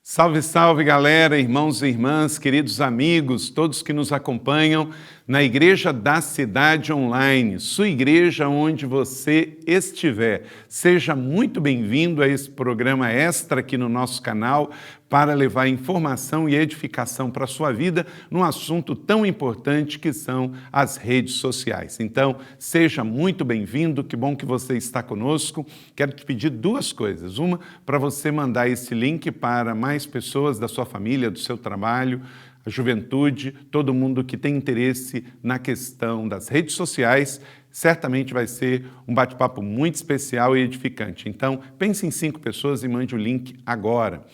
Salve, salve, galera, irmãos e irmãs, queridos amigos, todos que nos acompanham na Igreja da Cidade Online, sua igreja onde você estiver. Seja muito bem-vindo a esse programa extra aqui no nosso canal para levar informação e edificação para a sua vida num assunto tão importante que são as redes sociais. Então, seja muito bem-vindo, que bom que você está conosco. Quero te pedir duas coisas. Uma, para você mandar esse link para mais pessoas da sua família, do seu trabalho, a juventude, todo mundo que tem interesse na questão das redes sociais, certamente vai ser um bate-papo muito especial e edificante. Então, pense em 5 pessoas e mande o link agora.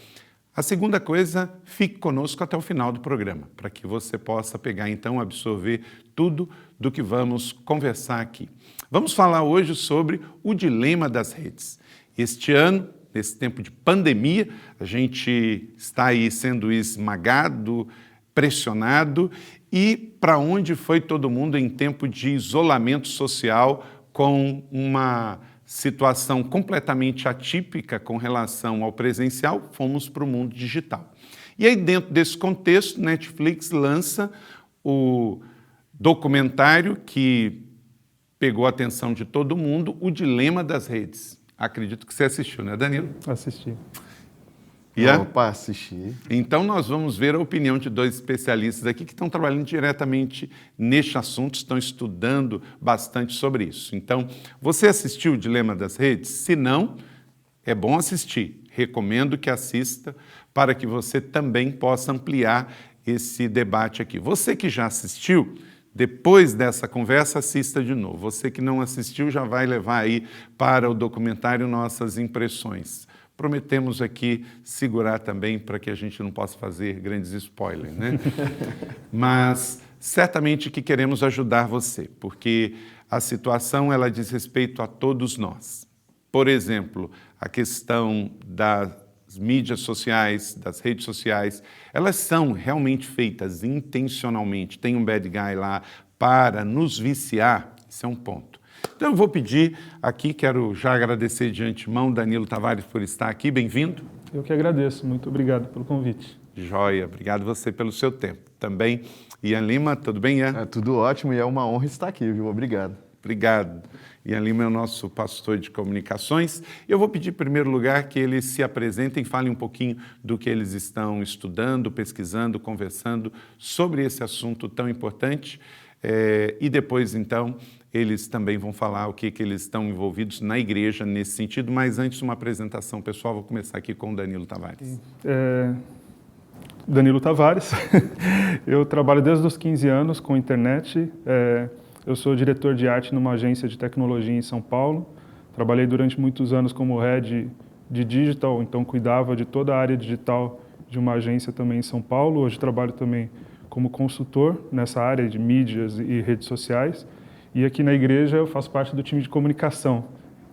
A segunda coisa, fique conosco até o final do programa, para que você possa pegar, então, absorver tudo do que vamos conversar aqui. Vamos falar hoje sobre o dilema das redes. Este ano, nesse tempo de pandemia, a gente está aí sendo esmagado, pressionado, e para onde foi todo mundo em tempo de isolamento social com uma situação completamente atípica com relação ao presencial, fomos para o mundo digital. E aí, dentro desse contexto, Netflix lança o documentário que pegou a atenção de todo mundo, O Dilema das Redes. Acredito que você assistiu, né, Danilo? Assisti. Opa, assisti. Então, nós vamos ver a opinião de 2 especialistas aqui que estão trabalhando diretamente neste assunto, estão estudando bastante sobre isso. Então, você assistiu o Dilema das Redes? Se não, é bom assistir. Recomendo que assista para que você também possa ampliar esse debate aqui. Você que já assistiu, depois dessa conversa, assista de novo. Você que não assistiu já vai levar aí para o documentário nossas impressões. Prometemos aqui segurar também para que a gente não possa fazer grandes spoilers, né? Mas certamente que queremos ajudar você, porque a situação ela diz respeito a todos nós. Por exemplo, a questão das mídias sociais, das redes sociais, elas são realmente feitas intencionalmente. Tem um bad guy lá para nos viciar, isso é um ponto. Então eu vou pedir aqui, quero já agradecer de antemão Danilo Tavares por estar aqui, bem-vindo. Eu que agradeço, muito obrigado pelo convite. Joia, obrigado você pelo seu tempo. Também, Ian Lima, tudo bem, Ian? Tudo ótimo e é uma honra estar aqui, viu? Obrigado. Obrigado. Ian Lima é o nosso pastor de comunicações. Eu vou pedir, em primeiro lugar, que eles se apresentem, falem um pouquinho do que eles estão estudando, pesquisando, conversando sobre esse assunto tão importante. E depois, então, eles também vão falar o que eles estão envolvidos na igreja nesse sentido. Mas antes, uma apresentação pessoal, vou começar aqui com o Danilo Tavares. Danilo Tavares, eu trabalho desde os 15 anos com internet. Eu sou diretor de arte numa agência de tecnologia em São Paulo. Trabalhei durante muitos anos como head de digital, então cuidava de toda a área digital de uma agência também em São Paulo. Hoje trabalho também como consultor nessa área de mídias e redes sociais. E aqui na igreja eu faço parte do time de comunicação.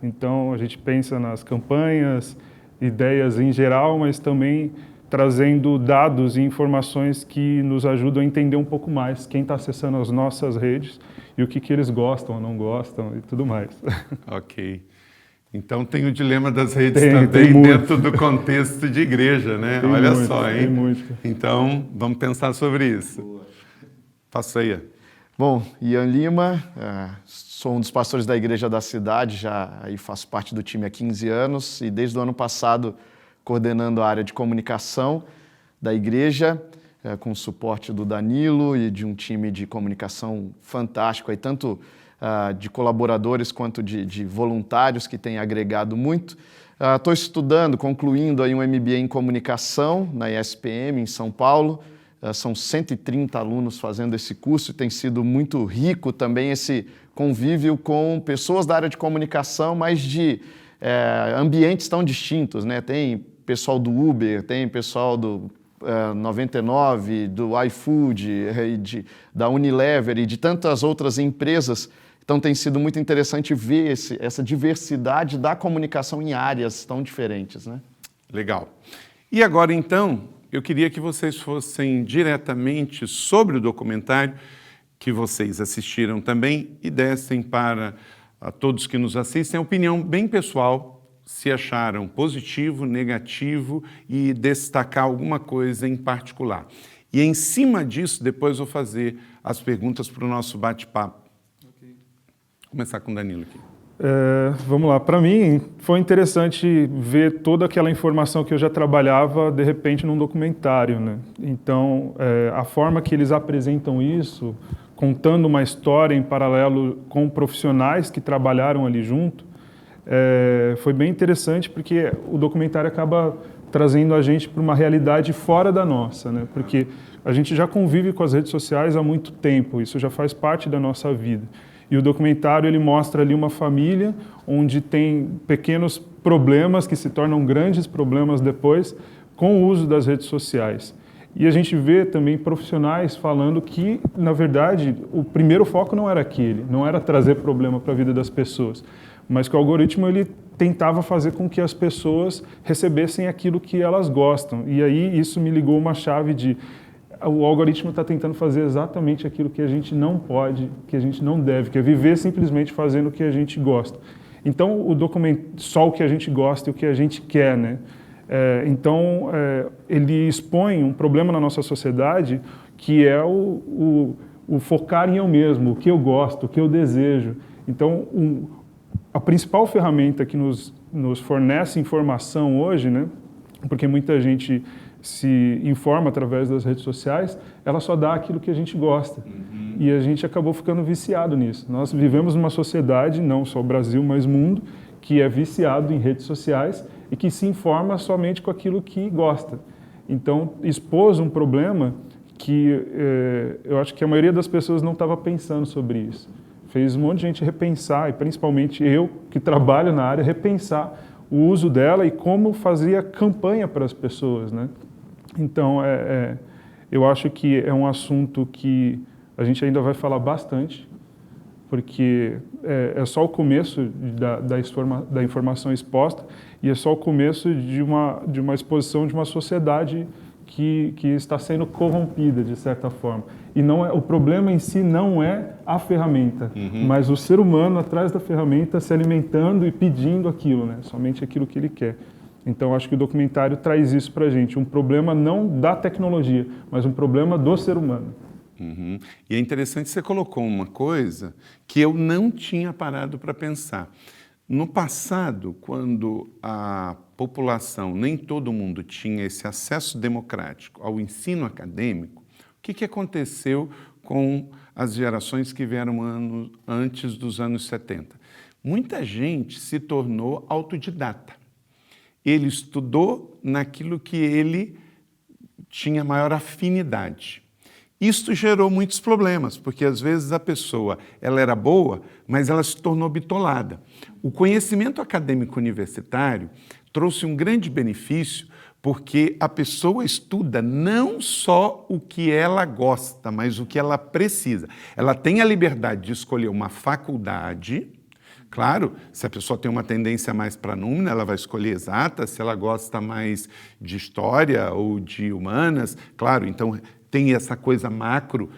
Então a gente pensa nas campanhas, ideias em geral, mas também trazendo dados e informações que nos ajudam a entender um pouco mais quem está acessando as nossas redes e o que eles gostam ou não gostam e tudo mais. Ok. Então tem o dilema das redes também dentro do contexto de igreja, né? Olha muito, só, hein? Tem muito. Então vamos pensar sobre isso. Boa. Passa aí. Bom, Ian Lima, sou um dos pastores da Igreja da Cidade, já aí faço parte do time há 15 anos e desde o ano passado coordenando a área de comunicação da igreja, com o suporte do Danilo e de um time de comunicação fantástico, aí, tanto de colaboradores quanto de voluntários que têm agregado muito. Estou estudando, concluindo aí um MBA em comunicação na ESPM em São Paulo. São 130 alunos fazendo esse curso e tem sido muito rico também esse convívio com pessoas da área de comunicação, mas de ambientes tão distintos, né? Tem pessoal do Uber, tem pessoal do 99, do iFood, da Unilever e de tantas outras empresas. Então tem sido muito interessante ver essa diversidade da comunicação em áreas tão diferentes, né? Legal. E agora, então, eu queria que vocês fossem diretamente sobre o documentário que vocês assistiram também e dessem para a todos que nos assistem a opinião bem pessoal, se acharam positivo, negativo e destacar alguma coisa em particular. E em cima disso, depois vou fazer as perguntas para o nosso bate-papo. Okay. Vou começar com o Danilo aqui. Vamos lá. Para mim, foi interessante ver toda aquela informação que eu já trabalhava, de repente, num documentário, né? Então, a forma que eles apresentam isso, contando uma história em paralelo com profissionais que trabalharam ali junto, foi bem interessante, porque o documentário acaba trazendo a gente para uma realidade fora da nossa, né? Porque a gente já convive com as redes sociais há muito tempo, isso já faz parte da nossa vida. E o documentário ele mostra ali uma família onde tem pequenos problemas que se tornam grandes problemas depois com o uso das redes sociais. E a gente vê também profissionais falando que, na verdade, o primeiro foco não era aquele, não era trazer problema para a vida das pessoas, mas que o algoritmo ele tentava fazer com que as pessoas recebessem aquilo que elas gostam. E aí isso me ligou uma chave de o algoritmo está tentando fazer exatamente aquilo que a gente não pode, que a gente não deve, que é viver simplesmente fazendo o que a gente gosta. Então, o documento, só o que a gente gosta e o que a gente quer, né? Ele expõe um problema na nossa sociedade que é o focar em eu mesmo, o que eu gosto, o que eu desejo. Então, a principal ferramenta que nos fornece informação hoje, né? Porque muita gente se informa através das redes sociais, ela só dá aquilo que a gente gosta. Uhum. E a gente acabou ficando viciado nisso. Nós vivemos numa sociedade, não só o Brasil, mas o mundo, que é viciado em redes sociais e que se informa somente com aquilo que gosta. Então, expôs um problema que eu acho que a maioria das pessoas não estava pensando sobre isso. Fez um monte de gente repensar, e principalmente eu, que trabalho na área, repensar o uso dela e como fazia campanha para as pessoas, né? Então, eu acho que é um assunto que a gente ainda vai falar bastante, porque é só o começo da informação exposta e é só o começo de uma exposição de uma sociedade que está sendo corrompida, de certa forma. E o problema em si não é a ferramenta, mas o ser humano atrás da ferramenta se alimentando e pedindo aquilo, né? Somente aquilo que ele quer. Então, acho que o documentário traz isso para a gente, um problema não da tecnologia, mas um problema do ser humano. Uhum. E é interessante, você colocou uma coisa que eu não tinha parado para pensar. No passado, quando a população, nem todo mundo tinha esse acesso democrático ao ensino acadêmico, o que aconteceu com as gerações que vieram antes dos anos 70? Muita gente se tornou autodidata. Ele estudou naquilo que ele tinha maior afinidade. Isto gerou muitos problemas, porque às vezes a pessoa ela era boa, mas ela se tornou bitolada. O conhecimento acadêmico universitário trouxe um grande benefício, porque a pessoa estuda não só o que ela gosta, mas o que ela precisa. Ela tem a liberdade de escolher uma faculdade. Claro, se a pessoa tem uma tendência mais para número, ela vai escolher exata. Se ela gosta mais de história ou de humanas, claro, então tem essa coisa macro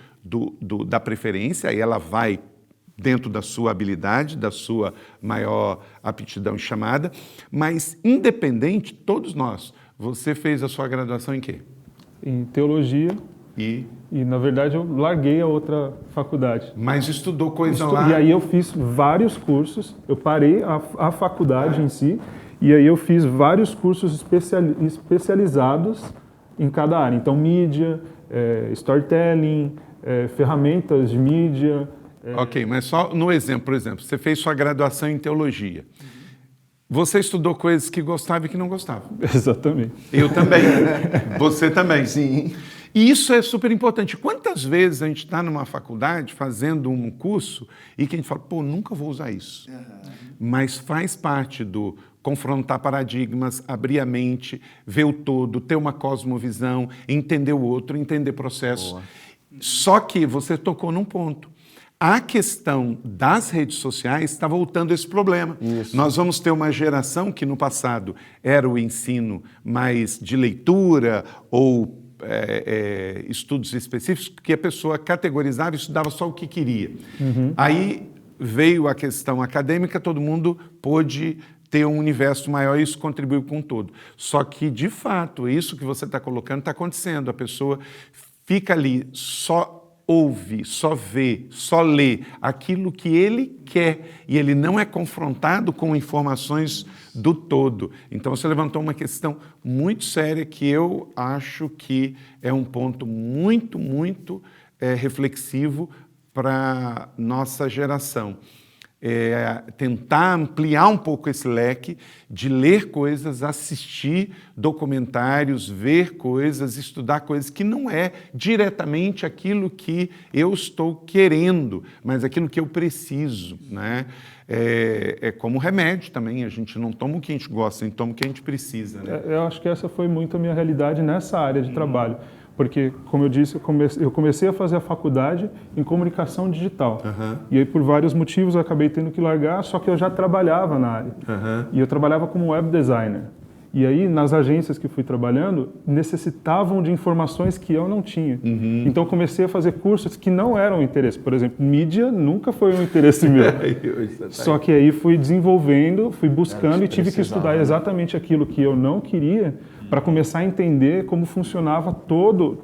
da preferência, aí ela vai dentro da sua habilidade, da sua maior aptidão chamada, mas independente, todos nós, você fez a sua graduação em quê? Em teologia. E, na verdade, eu larguei a outra faculdade. Mas estudou coisa lá? E aí eu fiz vários cursos, eu parei a faculdade em si, e aí eu fiz vários cursos especializados em cada área. Então, mídia, storytelling, ferramentas de mídia. Ok, mas só no exemplo, por exemplo, você fez sua graduação em teologia. Você estudou coisas que gostava e que não gostava. Exatamente. Eu também. Você também. Sim. E isso é super importante. Quantas vezes a gente está numa faculdade fazendo um curso e que a gente fala, pô, nunca vou usar isso. Mas faz parte do confrontar paradigmas, abrir a mente, ver o todo, ter uma cosmovisão, entender o outro, entender processos. Boa. Só que você tocou num ponto. A questão das redes sociais está voltando a esse problema. Isso. Nós vamos ter uma geração que no passado era o ensino mais de leitura ou estudos específicos, que a pessoa categorizava e estudava só o que queria. Aí veio a questão acadêmica, todo mundo pôde ter um universo maior e isso contribui com o todo. Só que, de fato, isso que você está colocando está acontecendo. A pessoa fica ali, só ouve, só vê, só lê aquilo que ele quer e ele não é confrontado com informações do todo. Então, você levantou uma questão muito séria que eu acho que é um ponto muito reflexivo para nossa geração. Tentar ampliar um pouco esse leque de ler coisas, assistir documentários, ver coisas, estudar coisas que não é diretamente aquilo que eu estou querendo, mas aquilo que eu preciso, né? É como remédio também, a gente não toma o que a gente gosta, a gente toma o que a gente precisa, né? Eu acho que essa foi muito a minha realidade nessa área de trabalho. Porque, como eu disse, eu comecei a fazer a faculdade em comunicação digital. E aí, por vários motivos, eu acabei tendo que largar, só que eu já trabalhava na área. E eu trabalhava como web designer. E aí, nas agências que fui trabalhando, necessitavam de informações que eu não tinha. Então, comecei a fazer cursos que não eram interesse. Por exemplo, mídia nunca foi um interesse meu. Só que aí fui desenvolvendo, fui buscando e tive que estudar exatamente aquilo que eu não queria para começar a entender como funcionava todo.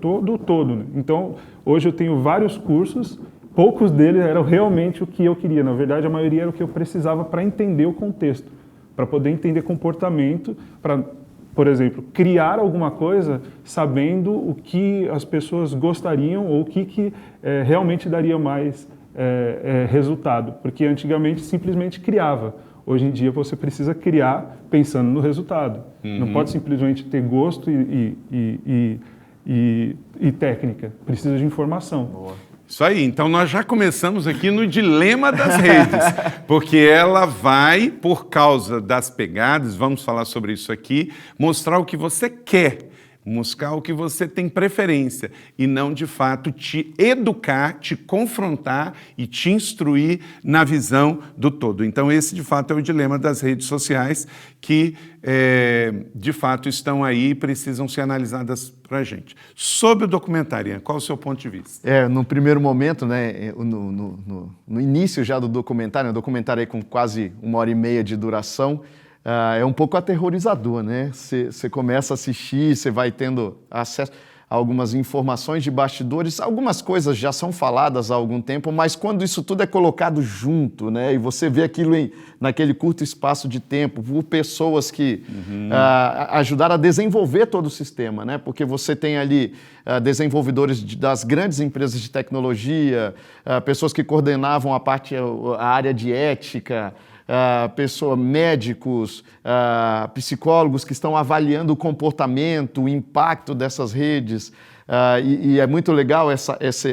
Né? Então, hoje eu tenho vários cursos, poucos deles eram realmente o que eu queria. Na verdade, a maioria era o que eu precisava para entender o contexto, para poder entender comportamento, para, por exemplo, criar alguma coisa sabendo o que as pessoas gostariam ou o que realmente daria mais resultado. Porque antigamente simplesmente criava. Hoje em dia você precisa criar pensando no resultado. Não pode simplesmente ter gosto e técnica. Precisa de informação. Boa. Isso aí. Então nós já começamos aqui no dilema das redes, porque ela vai, por causa das pegadas, vamos falar sobre isso aqui, mostrar o que você quer. Mostrar o que você tem preferência e não, de fato, te educar, te confrontar e te instruir na visão do todo. Então, esse, de fato, é o dilema das redes sociais que, de fato, estão aí e precisam ser analisadas para a gente. Sobre o documentário, Ian, qual o seu ponto de vista? No primeiro momento, né, no início já do documentário, um documentário aí com quase 1h30 de duração, é um pouco aterrorizador, né? Você começa a assistir, você vai tendo acesso a algumas informações de bastidores, algumas coisas já são faladas há algum tempo, mas quando isso tudo é colocado junto, né? E você vê aquilo naquele curto espaço de tempo, por pessoas que ajudaram a desenvolver todo o sistema, né? Porque você tem ali desenvolvedores das grandes empresas de tecnologia, pessoas que coordenavam a área de ética, médicos, psicólogos que estão avaliando o comportamento, o impacto dessas redes. E é muito legal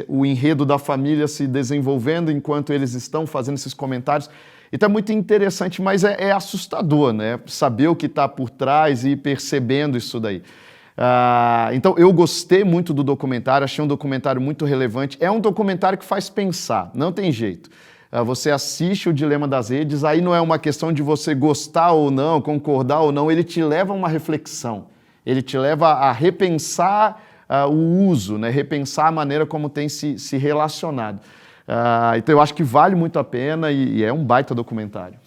o enredo da família se desenvolvendo enquanto eles estão fazendo esses comentários. Então é muito interessante, mas é assustador, né? Saber o que está por trás e ir percebendo isso daí. Então eu gostei muito do documentário, achei um documentário muito relevante. É um documentário que faz pensar, não tem jeito. Você assiste o Dilema das Redes, aí não é uma questão de você gostar ou não, concordar ou não, ele te leva a uma reflexão, ele te leva a repensar o uso, né? Repensar a maneira como tem se relacionado. Então eu acho que vale muito a pena e é um baita documentário.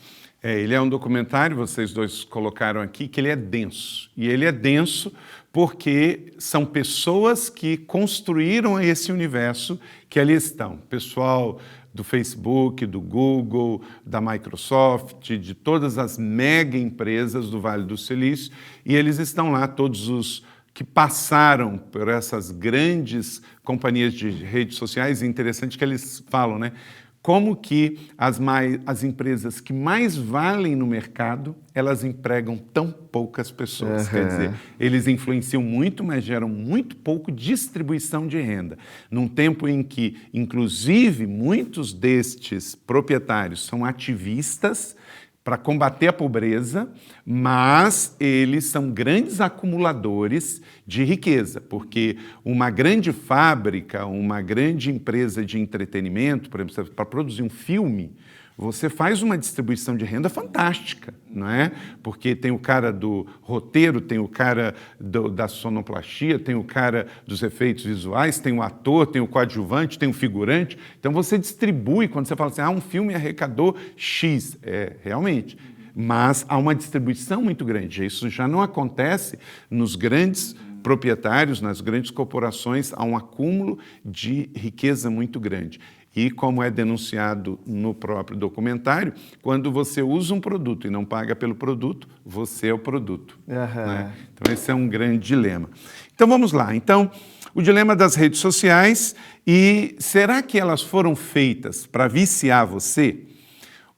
Ele é um documentário, vocês dois colocaram aqui, que ele é denso. E ele é denso porque são pessoas que construíram esse universo que ali estão. Pessoal do Facebook, do Google, da Microsoft, de todas as mega empresas do Vale do Silício, e eles estão lá, todos os que passaram por essas grandes companhias de redes sociais. É interessante que eles falam, né? Como que as empresas que mais valem no mercado, elas empregam tão poucas pessoas. Quer dizer, eles influenciam muito, mas geram muito pouco distribuição de renda. Num tempo em que, inclusive, muitos destes proprietários são ativistas para combater a pobreza, mas eles são grandes acumuladores de riqueza, porque uma grande fábrica, uma grande empresa de entretenimento, por exemplo, para produzir um filme, você faz uma distribuição de renda fantástica, não é? Porque tem o cara do roteiro, tem o cara da sonoplastia, tem o cara dos efeitos visuais, tem o ator, tem o coadjuvante, tem o figurante. Então você distribui, quando você fala assim, um filme arrecadou X, realmente. mas há uma distribuição muito grande. Isso já não acontece nos grandes proprietários, nas grandes corporações, há um acúmulo de riqueza muito grande. E, como é denunciado no próprio documentário, quando você usa um produto e não paga pelo produto, você é o produto. Né? Então, esse é um grande dilema. Então, vamos lá. Então, o dilema das redes sociais, e será que elas foram feitas para viciar você?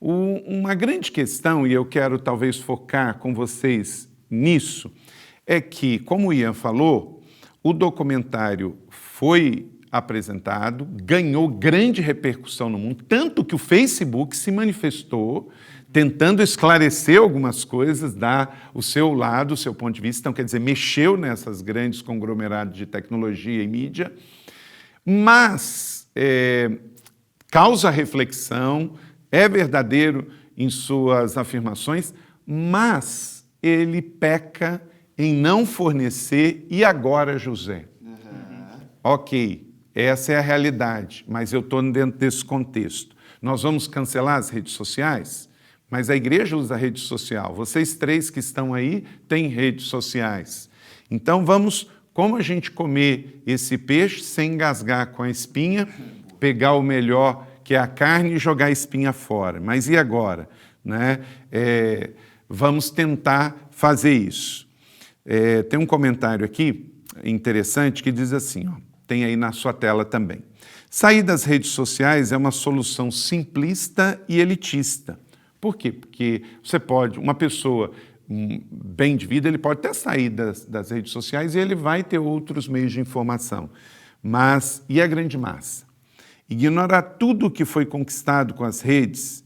Uma grande questão, e eu quero talvez focar com vocês nisso, é que, como o Ian falou, o documentário foi apresentado, ganhou grande repercussão no mundo, tanto que o Facebook se manifestou tentando esclarecer algumas coisas, dar o seu lado, o seu ponto de vista, então, quer dizer, mexeu nessas grandes conglomerados de tecnologia e mídia, mas causa reflexão, é verdadeiro em suas afirmações, mas ele peca em não fornecer, e agora, José? Ok, essa é a realidade, mas eu estou dentro desse contexto. Nós vamos cancelar as redes sociais? Mas a igreja usa rede social. Vocês três que estão aí têm redes sociais. Então vamos, como a gente comer esse peixe sem engasgar com a espinha, pegar o melhor, que é a carne, e jogar a espinha fora. Mas e agora? Né? Vamos tentar fazer isso. Tem um comentário aqui interessante que diz assim, ó, tem aí na sua tela também. Sair das redes sociais é uma solução simplista e elitista. Por quê? Porque você pode, uma pessoa bem de vida, ele pode até sair das redes sociais e ele vai ter outros meios de informação. Mas, e a grande massa? Ignorar tudo o que foi conquistado com as redes,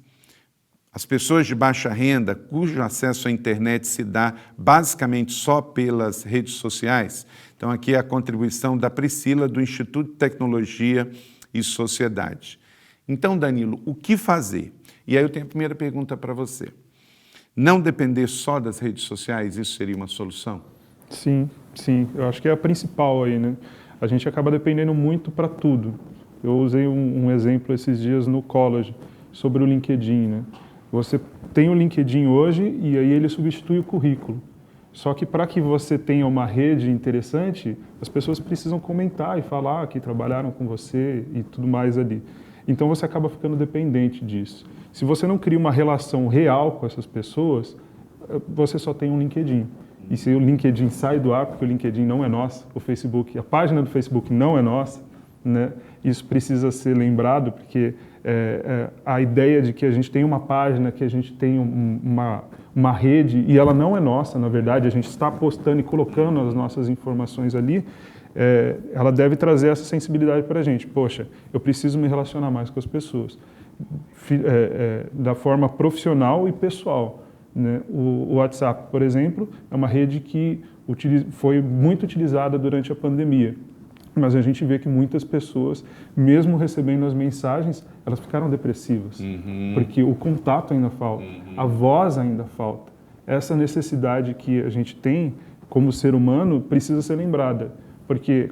as pessoas de baixa renda, cujo acesso à internet se dá basicamente só pelas redes sociais. Então, aqui é a contribuição da Priscila, do Instituto de Tecnologia e Sociedade. Então, Danilo, o que fazer? E aí eu tenho a primeira pergunta para você. Não depender só das redes sociais, isso seria uma solução? Sim, sim. Eu acho que é a principal aí, né? A gente acaba dependendo muito para tudo. Eu usei um exemplo esses dias no college sobre o LinkedIn, né? Você tem o LinkedIn hoje e aí ele substitui o currículo. Só que para que você tenha uma rede interessante, as pessoas precisam comentar e falar que trabalharam com você e tudo mais ali. Então você acaba ficando dependente disso. Se você não cria uma relação real com essas pessoas, você só tem um LinkedIn. E se o LinkedIn sai do ar, porque o LinkedIn não é nosso, o Facebook, a página do Facebook não é nossa, né? Isso precisa ser lembrado, porque a ideia de que a gente tem uma página, que a gente tem uma rede, e ela não é nossa, na verdade, a gente está postando e colocando as nossas informações ali, ela deve trazer essa sensibilidade para a gente. Poxa, eu preciso me relacionar mais com as pessoas, da forma profissional e pessoal, né? O WhatsApp, por exemplo, é uma rede que foi muito utilizada durante a pandemia. Mas a gente vê que muitas pessoas, mesmo recebendo as mensagens, elas ficaram depressivas, porque o contato ainda falta, a voz ainda falta. Essa necessidade que a gente tem como ser humano precisa ser lembrada, porque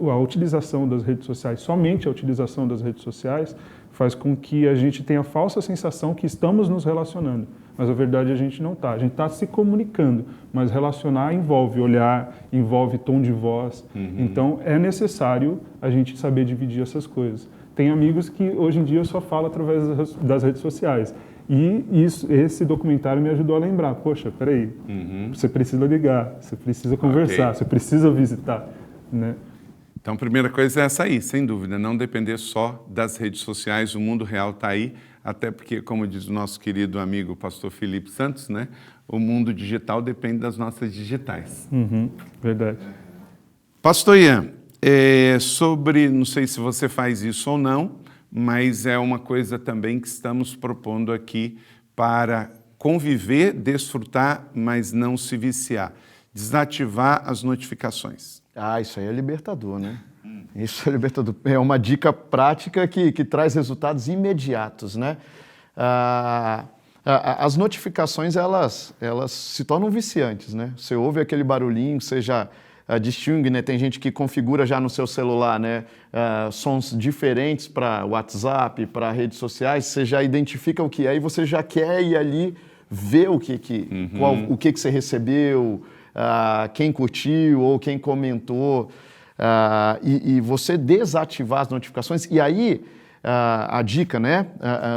a utilização das redes sociais, somente a utilização das redes sociais, faz com que a gente tenha a falsa sensação que estamos nos relacionando. Mas a verdade a gente não está. A gente está se comunicando, mas relacionar envolve olhar, envolve tom de voz. Então é necessário a gente saber dividir essas coisas. Tem amigos que hoje em dia eu só falo através das redes sociais. E esse documentário me ajudou a lembrar. Poxa, peraí, você precisa ligar, você precisa conversar, você precisa visitar, né? Então, a primeira coisa é essa aí, sem dúvida, não depender só das redes sociais, o mundo real está aí, até porque, como diz o nosso querido amigo pastor Felipe Santos, né, o mundo digital depende das nossas digitais. Verdade. Pastor Ian, não sei se você faz isso ou não, mas é uma coisa também que estamos propondo aqui para conviver, desfrutar, mas não se viciar. Desativar as notificações. Isso aí é libertador, né? Isso é libertador. É uma dica prática que traz resultados imediatos, né? As notificações, elas se tornam viciantes, né? Você ouve aquele barulhinho, você já distingue, né? Tem gente que configura já no seu celular, né? Sons diferentes para WhatsApp, para redes sociais, você já identifica o que é e você já quer ir ali ver o que você recebeu, quem curtiu ou quem comentou, e você desativar as notificações. E aí, a dica, né,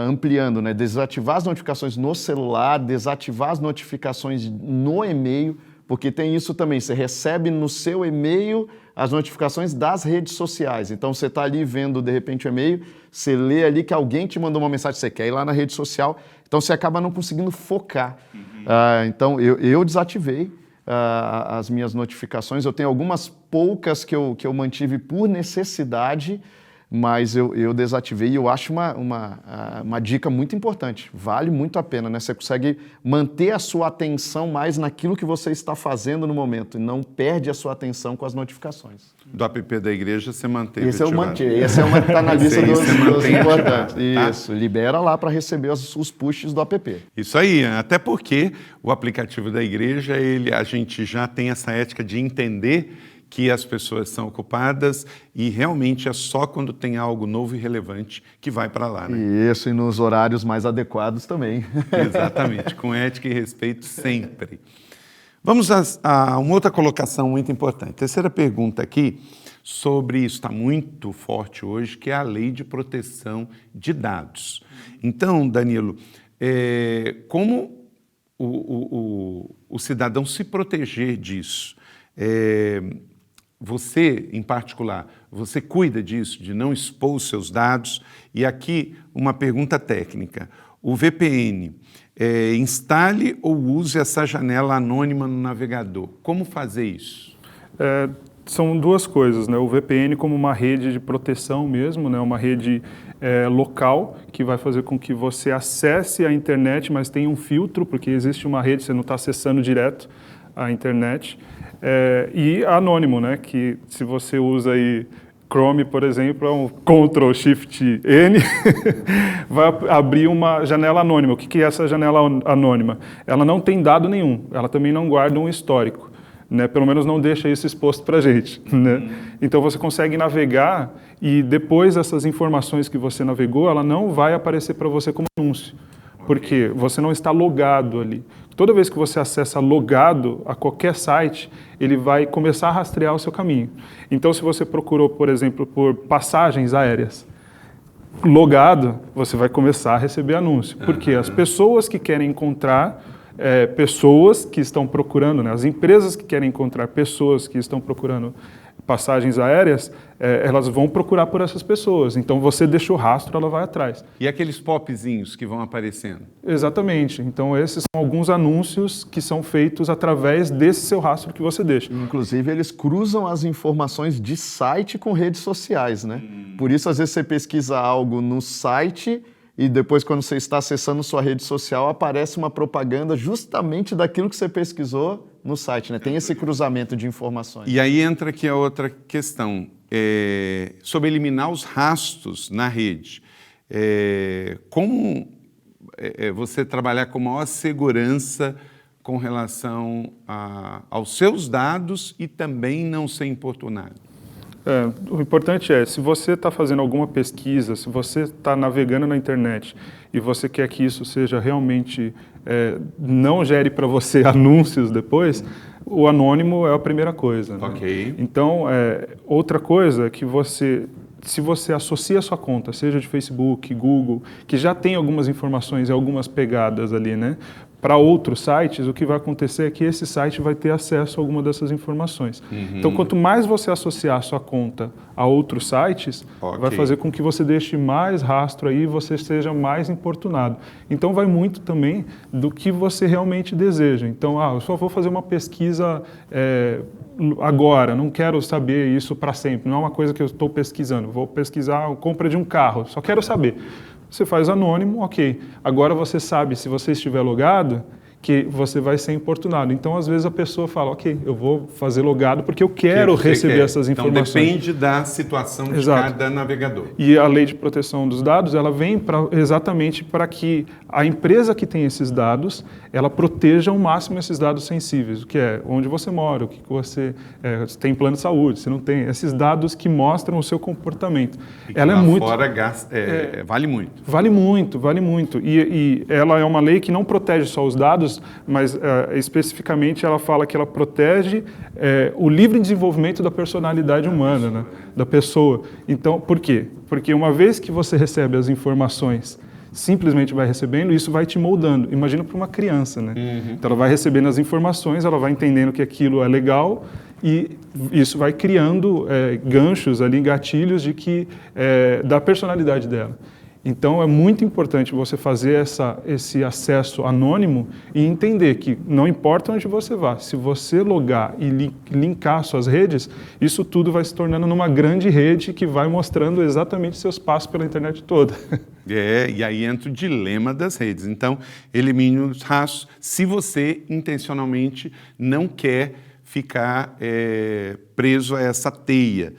ampliando, né, desativar as notificações no celular, desativar as notificações no e-mail, porque tem isso também, você recebe no seu e-mail as notificações das redes sociais. Então, você está ali vendo, de repente, o e-mail, você lê ali que alguém te mandou uma mensagem, você quer ir lá na rede social, então você acaba não conseguindo focar. Então, eu desativei as minhas notificações. Eu tenho algumas poucas que eu mantive por necessidade, mas eu desativei, e eu acho uma dica muito importante. Vale muito a pena, né? Você consegue manter a sua atenção mais naquilo que você está fazendo no momento e não perde a sua atenção com as notificações. Do app da igreja você manteve Esse ativado. eu mantive, esse é uma que está na lista dos importantes. Tá? Isso, libera lá para receber os pushes do app. Isso aí, até porque o aplicativo da igreja, a gente já tem essa ética de entender que as pessoas são ocupadas e realmente é só quando tem algo novo e relevante que vai para lá, né? Isso, e nos horários mais adequados também. Exatamente, com ética e respeito sempre. Vamos a uma outra colocação muito importante. Terceira pergunta aqui, sobre isso está muito forte hoje, que é a lei de proteção de dados. Então, Danilo, como o cidadão se proteger disso? Você, em particular, você cuida disso, de não expor os seus dados? E aqui uma pergunta técnica. O VPN, instale ou use essa janela anônima no navegador. Como fazer isso? São duas coisas, né? O VPN como uma rede de proteção mesmo, né? Uma rede local que vai fazer com que você acesse a internet, mas tem um filtro, porque existe uma rede, você não está acessando direto a internet. E anônimo, né? Que se você usa aí Chrome, por exemplo, é um Ctrl+Shift+N, vai abrir uma janela anônima. O que é essa janela anônima? Ela não tem dado nenhum, ela também não guarda um histórico, né? Pelo menos não deixa isso exposto para a gente, né? Então você consegue navegar e depois essas informações que você navegou, ela não vai aparecer para você como anúncio, porque você não está logado ali. Toda vez que você acessa logado a qualquer site, ele vai começar a rastrear o seu caminho. Então, se você procurou, por exemplo, por passagens aéreas, logado, você vai começar a receber anúncio. Porque as pessoas que querem encontrar pessoas que estão procurando, né, as empresas que querem encontrar pessoas que estão procurando passagens aéreas, elas vão procurar por essas pessoas. Então, você deixa o rastro, ela vai atrás. E aqueles popzinhos que vão aparecendo? Exatamente. Então, esses são alguns anúncios que são feitos através desse seu rastro que você deixa. Inclusive, eles cruzam as informações de site com redes sociais, né? Por isso, às vezes, você pesquisa algo no site e depois, quando você está acessando sua rede social, aparece uma propaganda justamente daquilo que você pesquisou no site, né? Tem esse cruzamento de informações. E aí entra aqui a outra questão, sobre eliminar os rastros na rede. Como você trabalhar com maior segurança com relação aos seus dados e também não ser importunado? O importante se você está fazendo alguma pesquisa, se você está navegando na internet e você quer que isso seja realmente, não gere para você anúncios depois, o anônimo é a primeira coisa, né? Ok. Então, outra coisa é que se você associa a sua conta, seja de Facebook, Google, que já tem algumas informações e algumas pegadas ali, né? Para outros sites, o que vai acontecer é que esse site vai ter acesso a alguma dessas informações. Então, quanto mais você associar a sua conta a outros sites, vai fazer com que você deixe mais rastro aí e você seja mais importunado. Então, vai muito também do que você realmente deseja. Então, eu só vou fazer uma pesquisa agora, não quero saber isso para sempre, não é uma coisa que eu estou pesquisando. Vou pesquisar a compra de um carro, só quero saber. Você faz anônimo, ok. Agora você sabe, se você estiver logado, que você vai ser importunado. Então, às vezes, a pessoa fala, ok, eu vou fazer logado porque eu quero receber essas informações. Então, depende da situação de cada navegador. E a lei de proteção dos dados, ela vem exatamente para que a empresa que tem esses dados, ela proteja ao máximo esses dados sensíveis, o que é onde você mora, o que você tem plano de saúde, se não tem, esses dados que mostram o seu comportamento. E ela lá fora vale muito. Vale muito, vale muito. E ela é uma lei que não protege só os dados, mas especificamente ela fala que ela protege o livre desenvolvimento da personalidade humana, né, da pessoa. Então, por quê? Porque uma vez que você recebe as informações, simplesmente vai recebendo, isso vai te moldando. Imagina para uma criança, né? Então ela vai recebendo as informações, ela vai entendendo que aquilo é legal e isso vai criando ganchos ali, gatilhos da personalidade dela. Então, é muito importante você fazer esse acesso anônimo e entender que não importa onde você vá, se você logar e linkar suas redes, isso tudo vai se tornando numa grande rede que vai mostrando exatamente seus passos pela internet toda. E aí entra o dilema das redes. Então, elimine os rastros se você intencionalmente não quer ficar preso a essa teia.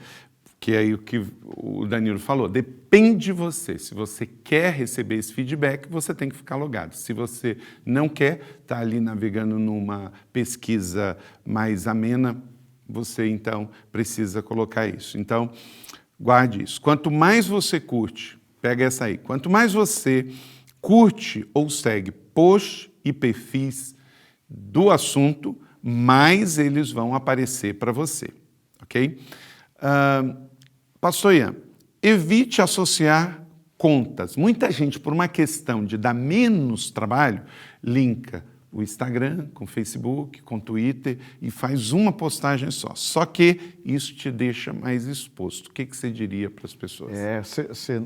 Que é aí o que o Danilo falou, depende de você. Se você quer receber esse feedback, você tem que ficar logado. Se você não quer, está ali navegando numa pesquisa mais amena, você então precisa colocar isso. Então, guarde isso. Quanto mais você curte, pega essa aí, quanto mais você curte ou segue posts e perfis do assunto, mais eles vão aparecer para você, ok? Pastor Ian, evite associar contas. Muita gente, por uma questão de dar menos trabalho, linka o Instagram com o Facebook, com o Twitter e faz uma postagem só. Só que isso te deixa mais exposto. O que você diria para as pessoas?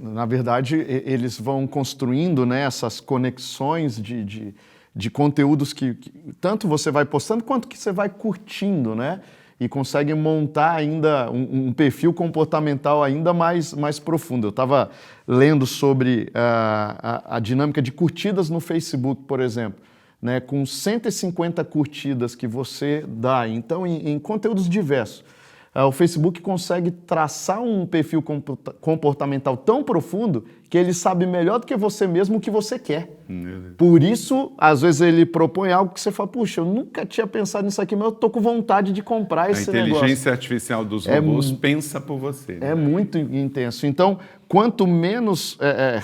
Na verdade, eles vão construindo, né, essas conexões de conteúdos que tanto você vai postando quanto que você vai curtindo, né? E consegue montar ainda um perfil comportamental ainda mais profundo. Eu estava lendo sobre a dinâmica de curtidas no Facebook, por exemplo, né, com 150 curtidas que você dá, então em conteúdos diversos. O Facebook consegue traçar um perfil comportamental tão profundo que ele sabe melhor do que você mesmo o que você quer. Por isso, às vezes ele propõe algo que você fala, puxa, eu nunca tinha pensado nisso aqui, mas eu estou com vontade de comprar esse negócio. A inteligência artificial dos robôs pensa por você. Né? É muito intenso. Então, quanto menos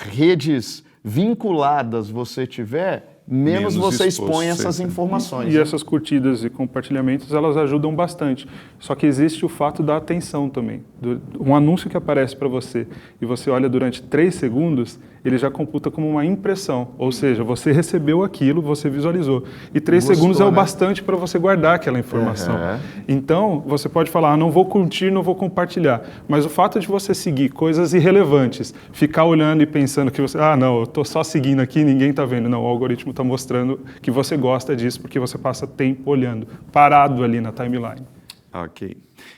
redes vinculadas você tiver, menos você expõe essas informações. E essas curtidas e compartilhamentos, elas ajudam bastante. Só que existe o fato da atenção também. Um anúncio que aparece para você e você olha durante 3 segundos, ele já computa como uma impressão. Ou seja, você recebeu aquilo, você visualizou. E 3 segundos é o bastante para você guardar aquela informação. Então, você pode falar, não vou curtir, não vou compartilhar. Mas o fato de você seguir coisas irrelevantes, ficar olhando e pensando que você, não, eu estou só seguindo aqui, ninguém está vendo. Não, o algoritmo está mostrando que você gosta disso porque você passa tempo olhando, parado ali na timeline. Ok.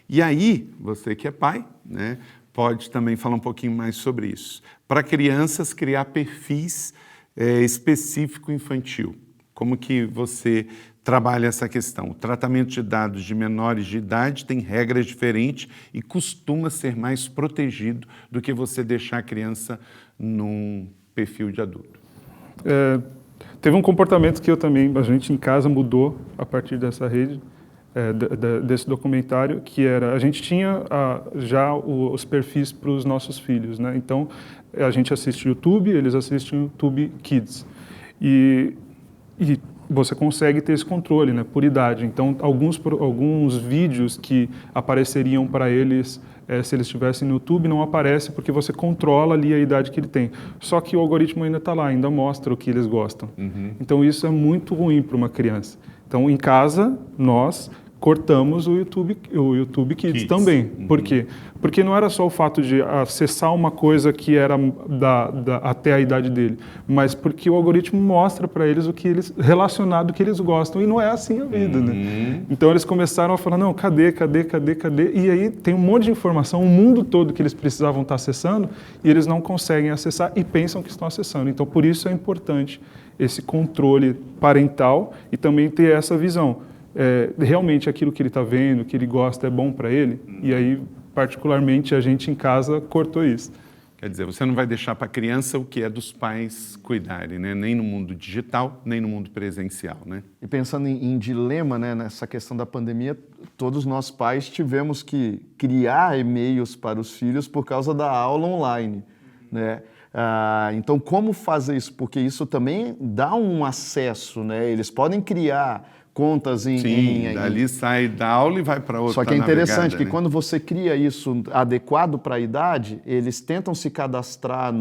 E aí, você que é pai, né, pode também falar um pouquinho mais sobre isso. Para crianças, criar perfis específico infantil. Como que você trabalha essa questão? O tratamento de dados de menores de idade tem regras diferentes e costuma ser mais protegido do que você deixar a criança num perfil de adulto. Teve um comportamento que a gente em casa mudou a partir dessa rede, desse documentário, que era, a gente tinha já os perfis para os nossos filhos, né? Então, a gente assiste YouTube, eles assistem YouTube Kids. E você consegue ter esse controle, né, por idade. Então, alguns vídeos que apareceriam para eles se eles estivessem no YouTube, não aparece porque você controla ali a idade que ele tem. Só que o algoritmo ainda está lá, ainda mostra o que eles gostam. Então, isso é muito ruim para uma criança. Então, em casa, nós cortamos o YouTube Kids também. Por quê? Porque não era só o fato de acessar uma coisa que era até a idade dele, mas porque o algoritmo mostra para eles relacionado que eles gostam, e não é assim a vida, né? Então eles começaram a falar, não, cadê? E aí tem um monte de informação, o mundo todo que eles precisavam estar acessando, e eles não conseguem acessar e pensam que estão acessando. Então por isso é importante esse controle parental e também ter essa visão. Realmente aquilo que ele está vendo, que ele gosta é bom para ele? E aí, particularmente, a gente em casa cortou isso. Quer dizer, você não vai deixar para a criança o que é dos pais cuidarem, né? Nem no mundo digital, nem no mundo presencial, né? E pensando em dilema, né, nessa questão da pandemia, todos nós pais tivemos que criar e-mails para os filhos por causa da aula online, né? Então, como fazer isso? Porque isso também dá um acesso, né? Eles podem criar contas dali sai da aula e vai para outra. Só que é interessante que né? Quando você cria isso adequado para a idade, eles tentam se cadastrar,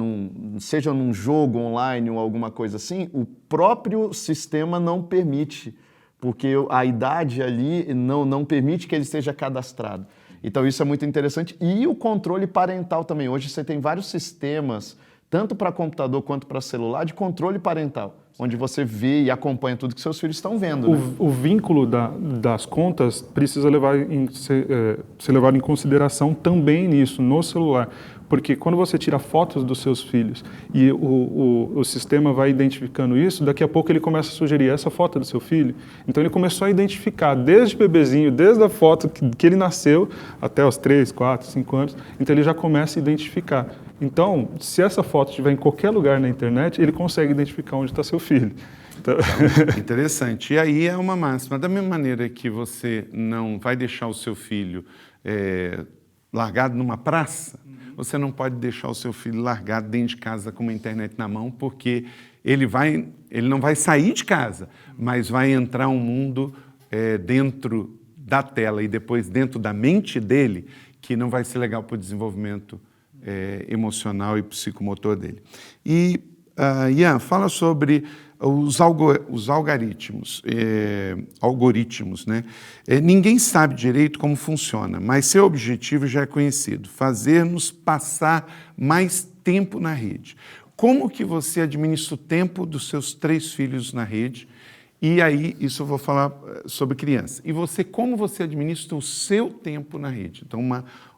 seja num jogo online ou alguma coisa assim, o próprio sistema não permite, porque a idade ali não permite que ele seja cadastrado. Então isso é muito interessante. E o controle parental também. Hoje você tem vários sistemas, tanto para computador quanto para celular, de controle parental, onde você vê e acompanha tudo que seus filhos estão vendo. O vínculo das contas precisa ser levado em consideração também nisso, no celular. Porque quando você tira fotos dos seus filhos e o sistema vai identificando isso, daqui a pouco ele começa a sugerir essa foto do seu filho. Então ele começou a identificar desde bebezinho, desde a foto que ele nasceu até os 3, 4, 5 anos, então ele já começa a identificar. Então, se essa foto estiver em qualquer lugar na internet, ele consegue identificar onde está seu filho. Então, interessante. E aí é uma máxima. Da mesma maneira que você não vai deixar o seu filho largado numa praça, você não pode deixar o seu filho largado dentro de casa com uma internet na mão, porque ele não vai sair de casa, mas vai entrar um mundo dentro da tela e depois dentro da mente dele que não vai ser legal para o desenvolvimento emocional e psicomotor dele. E, Ian, fala sobre os algoritmos, né? Ninguém sabe direito como funciona, mas seu objetivo já é conhecido, fazer-nos passar mais tempo na rede. Como que você administra o tempo dos seus 3 filhos na rede? E aí, isso eu vou falar sobre criança. E como você administra o seu tempo na rede? Então,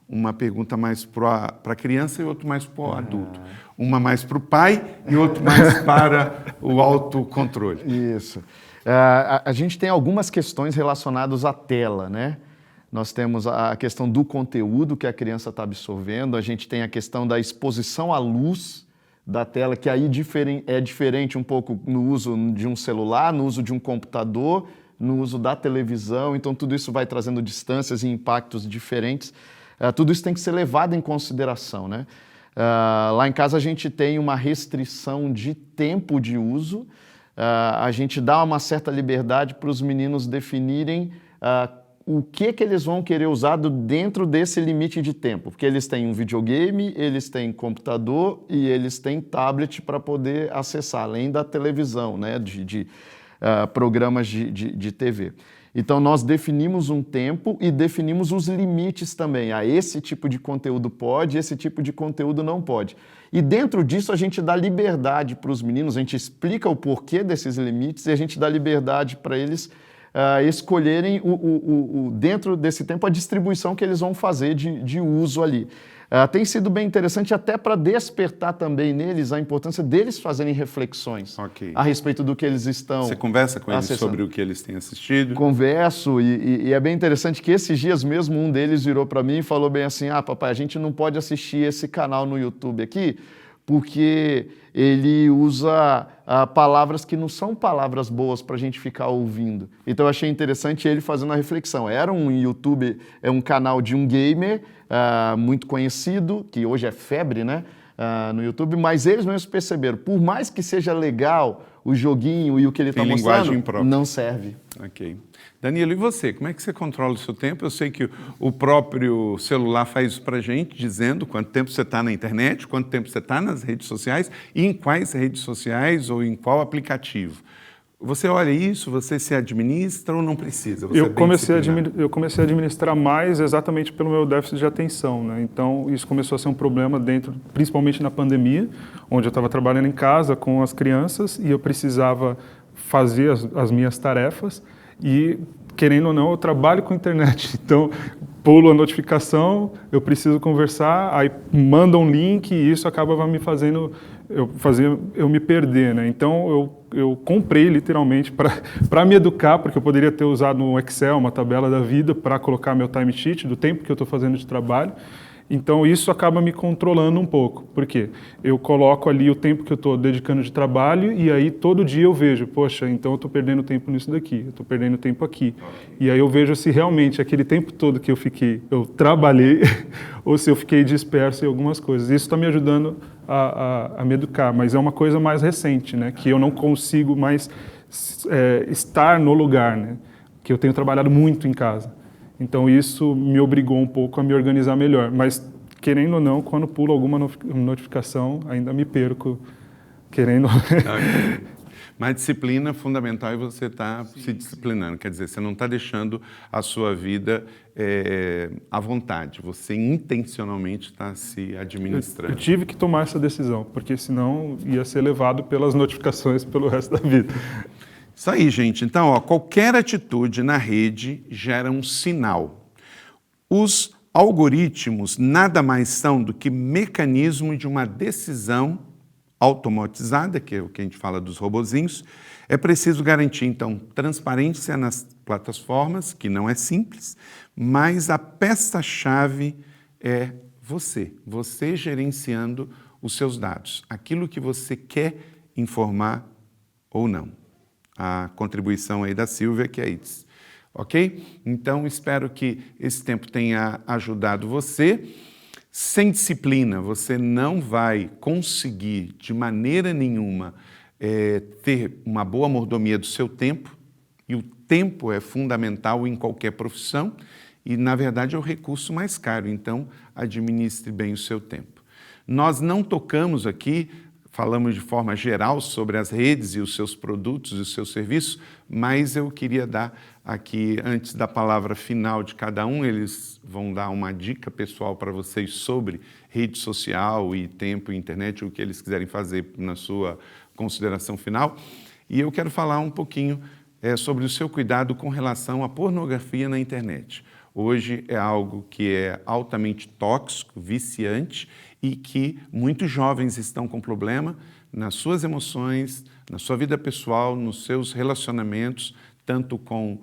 uma pergunta mais para a criança e outra mais para o adulto. Uma mais para o pai e outra mais para o autocontrole. Isso. A gente tem algumas questões relacionadas à tela, né? Nós temos a questão do conteúdo que a criança está absorvendo, a gente tem a questão da exposição à luz da tela, que aí é diferente um pouco no uso de um celular, no uso de um computador, no uso da televisão, então tudo isso vai trazendo distâncias e impactos diferentes. Tudo isso tem que ser levado em consideração, né? Lá em casa a gente tem uma restrição de tempo de uso, a gente dá uma certa liberdade para os meninos definirem o que eles vão querer usar dentro desse limite de tempo, porque eles têm um videogame, eles têm computador e eles têm tablet para poder acessar, além da televisão, né? de programas de TV. Então, nós definimos um tempo e definimos os limites também. Esse tipo de conteúdo pode, esse tipo de conteúdo não pode. E dentro disso, a gente dá liberdade para os meninos, a gente explica o porquê desses limites e a gente dá liberdade para eles escolherem, dentro desse tempo, a distribuição que eles vão fazer de uso ali. Tem sido bem interessante até para despertar também neles a importância deles fazerem reflexões a respeito do que eles estão Você conversa com eles sobre o que eles têm assistido? Converso e é bem interessante que esses dias mesmo um deles virou para mim e falou bem assim, papai, a gente não pode assistir esse canal no YouTube aqui porque ele usa palavras que não são palavras boas para a gente ficar ouvindo. Então eu achei interessante ele fazendo a reflexão. Era um YouTube, um canal de um gamer muito conhecido, que hoje é febre, né, no YouTube, mas eles mesmos perceberam, por mais que seja legal o joguinho e o que ele está mostrando, não serve. Ok. Danilo, e você? Como é que você controla o seu tempo? Eu sei que o próprio celular faz isso para a gente, dizendo quanto tempo você está na internet, quanto tempo você está nas redes sociais e em quais redes sociais ou em qual aplicativo. Você olha isso, você se administra ou não precisa? Eu comecei a administrar mais exatamente pelo meu déficit de atenção, né? Então, isso começou a ser um problema principalmente na pandemia, onde eu estava trabalhando em casa com as crianças e eu precisava fazer as minhas tarefas e, querendo ou não, eu trabalho com internet. Então, pulo a notificação, eu preciso conversar, aí manda um link e isso acaba me fazendo eu me perder, né? Então eu comprei literalmente para me educar, porque eu poderia ter usado um Excel, uma tabela da vida para colocar meu timesheet do tempo que eu estou fazendo de trabalho. Então isso acaba me controlando um pouco. Por quê? Eu coloco ali o tempo que eu estou dedicando de trabalho e aí todo dia eu vejo, poxa, então eu estou perdendo tempo nisso daqui, eu estou perdendo tempo aqui. E aí eu vejo se realmente aquele tempo todo que eu trabalhei, ou se eu fiquei disperso em algumas coisas. Isso está me ajudando a me educar, mas é uma coisa mais recente, né? Que eu não consigo mais estar no lugar, né? Que eu tenho trabalhado muito em casa. Então isso me obrigou um pouco a me organizar melhor, mas querendo ou não, quando pulo alguma notificação, ainda me perco, querendo. Mas disciplina fundamental e você está se disciplinando, quer dizer, você não está deixando a sua vida à vontade, você intencionalmente está se administrando. Eu tive que tomar essa decisão, porque senão ia ser levado pelas notificações pelo resto da vida. Isso aí, gente. Então, ó, qualquer atitude na rede gera um sinal. Os algoritmos nada mais são do que mecanismo de uma decisão automatizada, que é o que a gente fala dos robozinhos. É preciso garantir, então, transparência nas plataformas, que não é simples, mas a peça-chave é você gerenciando os seus dados, aquilo que você quer informar ou não. A contribuição aí da Silvia, que é isso, ok? Então, espero que esse tempo tenha ajudado você. Sem disciplina, você não vai conseguir, de maneira nenhuma, ter uma boa mordomia do seu tempo, e o tempo é fundamental em qualquer profissão, e, na verdade, é o recurso mais caro, então, administre bem o seu tempo. Nós não tocamos aqui, falamos de forma geral sobre as redes e os seus produtos e os seus serviços, mas eu queria dar aqui, antes da palavra final de cada um, eles vão dar uma dica pessoal para vocês sobre rede social e tempo e internet, o que eles quiserem fazer na sua consideração final. E eu quero falar um pouquinho sobre o seu cuidado com relação à pornografia na internet. Hoje é algo que é altamente tóxico, viciante, e que muitos jovens estão com problema nas suas emoções, na sua vida pessoal, nos seus relacionamentos, tanto com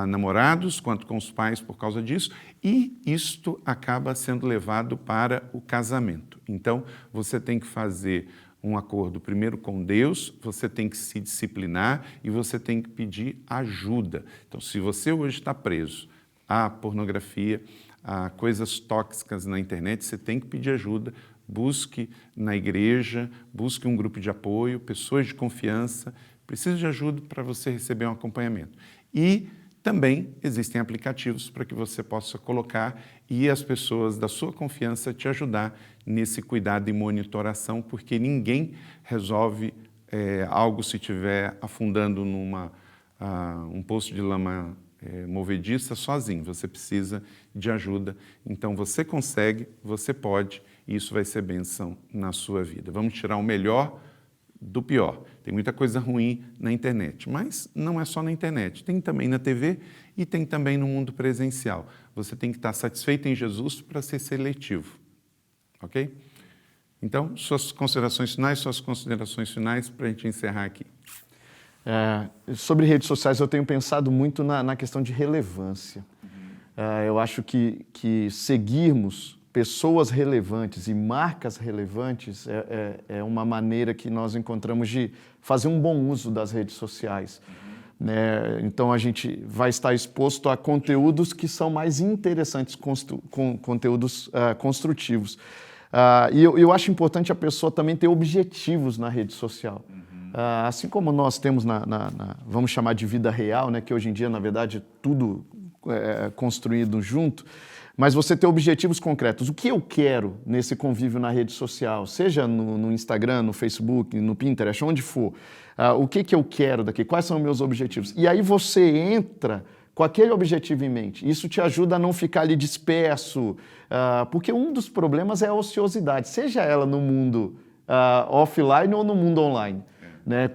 namorados quanto com os pais por causa disso, e isto acaba sendo levado para o casamento. Então, você tem que fazer um acordo primeiro com Deus, você tem que se disciplinar e você tem que pedir ajuda. Então, se você hoje está preso à pornografia, a coisas tóxicas na internet, você tem que pedir ajuda, busque na igreja, busque um grupo de apoio, pessoas de confiança, precisa de ajuda para você receber um acompanhamento. E também existem aplicativos para que você possa colocar e as pessoas da sua confiança te ajudar nesse cuidado e monitoração, porque ninguém resolve algo se estiver afundando um poço de lama movediça sozinho, você precisa de ajuda. Então você consegue, você pode, e isso vai ser bênção na sua vida. Vamos tirar o melhor do pior. Tem muita coisa ruim na internet, mas não é só na internet, tem também na TV e tem também no mundo presencial. Você tem que estar satisfeito em Jesus para ser seletivo, ok? Então, suas considerações finais para a gente encerrar aqui. Sobre redes sociais, eu tenho pensado muito na questão de relevância. Eu acho que seguirmos pessoas relevantes e marcas relevantes é uma maneira que nós encontramos de fazer um bom uso das redes sociais. Então, a gente vai estar exposto a conteúdos que são mais interessantes, conteúdos construtivos. E eu acho importante a pessoa também ter objetivos na rede social. Assim como nós temos vamos chamar de vida real, né, que hoje em dia, na verdade, tudo é construído junto, mas você ter objetivos concretos. O que eu quero nesse convívio na rede social, seja no Instagram, no Facebook, no Pinterest, onde for, o que eu quero daqui, quais são os meus objetivos? E aí você entra com aquele objetivo em mente. Isso te ajuda a não ficar ali disperso, porque um dos problemas é a ociosidade, seja ela no mundo offline ou no mundo online.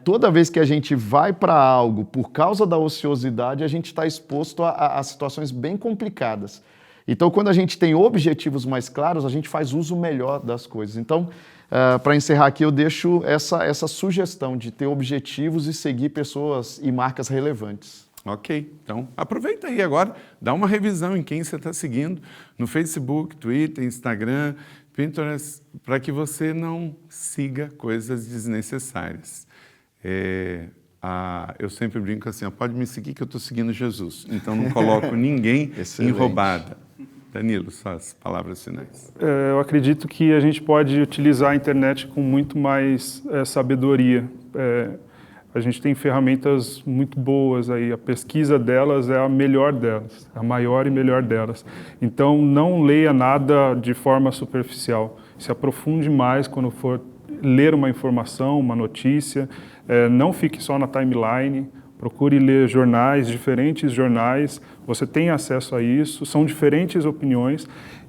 Toda vez que a gente vai para algo por causa da ociosidade, a gente está exposto a situações bem complicadas. Então, quando a gente tem objetivos mais claros, a gente faz uso melhor das coisas. Então, para encerrar aqui, eu deixo essa sugestão de ter objetivos e seguir pessoas e marcas relevantes. Ok, então aproveita aí agora, dá uma revisão em quem você está seguindo no Facebook, Twitter, Instagram, Pinterest, para que você não siga coisas desnecessárias. Eu sempre brinco assim, pode me seguir que eu estou seguindo Jesus, então não coloco ninguém em roubada. Danilo, suas palavras finais. Eu acredito que a gente pode utilizar a internet com muito mais sabedoria. A gente tem ferramentas muito boas aí, a pesquisa delas é a melhor delas, a maior e melhor delas. Então, não leia nada de forma superficial, se aprofunde mais quando for ler uma informação, uma notícia, não fique só na timeline, procure ler jornais, diferentes jornais, você tem acesso a isso, são diferentes opiniões,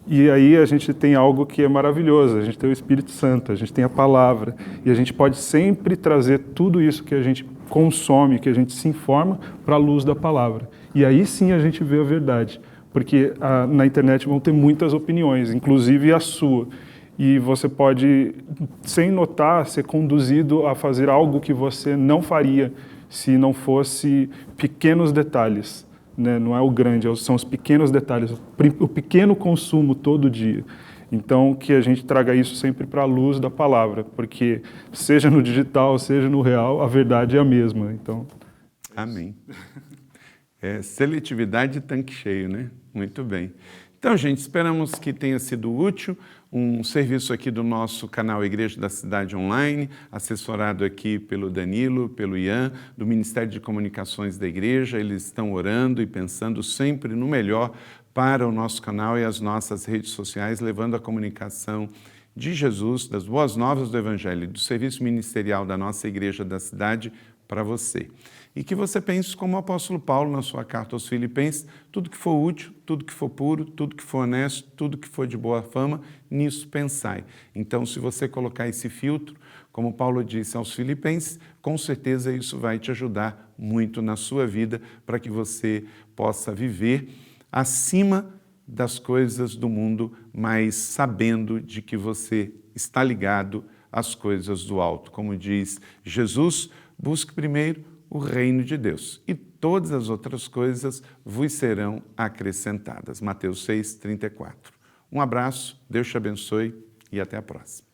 e aí a gente tem algo que é maravilhoso, a gente tem o Espírito Santo, a gente tem a palavra, e a gente pode sempre trazer tudo isso que a gente consome, que a gente se informa, para a luz da palavra. E aí sim a gente vê a verdade, porque na internet vão ter muitas opiniões, inclusive a sua, e você pode, sem notar, ser conduzido a fazer algo que você não faria se não fosse pequenos detalhes. Né? Não é o grande, são os pequenos detalhes, o pequeno consumo todo dia. Então, que a gente traga isso sempre para a luz da palavra, porque seja no digital, seja no real, a verdade é a mesma. Então, amém. Seletividade de tanque cheio, né? Muito bem. Então, gente, esperamos que tenha sido útil um serviço aqui do nosso canal Igreja da Cidade Online, assessorado aqui pelo Danilo, pelo Ian, do Ministério de Comunicações da Igreja. Eles estão orando e pensando sempre no melhor para o nosso canal e as nossas redes sociais, levando a comunicação de Jesus, das boas novas do Evangelho, do serviço ministerial da nossa Igreja da Cidade para você. E que você pense como o apóstolo Paulo na sua carta aos Filipenses, tudo que for útil, tudo que for puro, tudo que for honesto, tudo que for de boa fama, nisso pensai. Então, se você colocar esse filtro, como Paulo disse aos Filipenses, com certeza isso vai te ajudar muito na sua vida para que você possa viver acima das coisas do mundo, mas sabendo de que você está ligado às coisas do alto. Como diz Jesus, busque primeiro o reino de Deus, e todas as outras coisas vos serão acrescentadas. Mateus 6:34. Um abraço, Deus te abençoe e até a próxima.